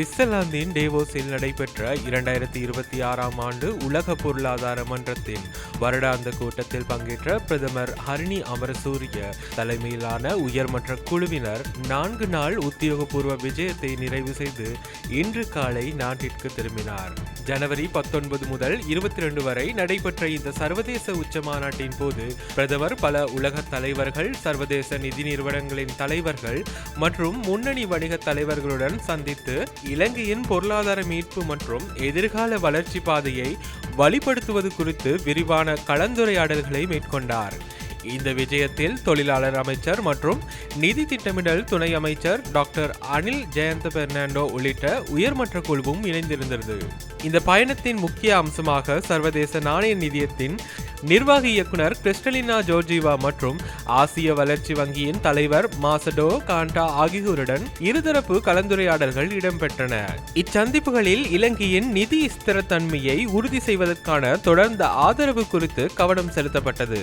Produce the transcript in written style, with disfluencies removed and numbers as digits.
சுவிட்சர்லாந்தின் டேவோஸில் நடைபெற்ற 2026ஆம் ஆண்டு உலக பொருளாதார மன்றத்தின் வருடாந்த கூட்டத்தில் பங்கேற்ற பிரதமர் ஹரிணி அமரசூரிய தலைமையிலான உயர்மன்ற குழுவினர் 4 நாள் உத்தியோகபூர்வ விஜயத்தை நிறைவு செய்து இன்று காலை நாட்டிற்கு திரும்பினார். ஜனவரி 19 முதல் 22 வரை நடைபெற்ற இந்த சர்வதேச உச்ச மாநாட்டின் போது பிரதமர் பல உலக தலைவர்கள், சர்வதேச நிதி நிறுவனங்களின் தலைவர்கள் மற்றும் முன்னணி வணிக தலைவர்களுடன் சந்தித்து இலங்கையின் பொருளாதார மீட்பு மற்றும் எதிர்கால வளர்ச்சி பாதையை வழிப்படுத்துவது குறித்து விரிவான கலந்துரையாடல்களை மேற்கொண்டார். இந்த விஜயத்தில் தொழிலாளர் அமைச்சர் மற்றும் நிதி திட்டமிடல் துணை அமைச்சர் டாக்டர் அனில் ஜெயந்த பெர்னாண்டோ உள்ளிட்ட உயர்மன்ற குழுவும் இணைந்திருந்தது. இந்த பயணத்தின் முக்கிய அம்சமாக சர்வதேச நாணய நிதியத்தின் நிர்வாக இயக்குனர் கிறிஸ்டலினா ஜோர்ஜிவா மற்றும் ஆசிய வளர்ச்சி வங்கியின் தலைவர் மாசடோ காண்டா ஆகியோருடன் இருதரப்பு கலந்துரையாடல்கள் இடம்பெற்றன. இச்சந்திப்புகளில் இலங்கையின் நிதி ஸ்திரத்தன்மையை உறுதி செய்வதற்கான தொடர்ந்த ஆதரவு குறித்து கவனம் செலுத்தப்பட்டது.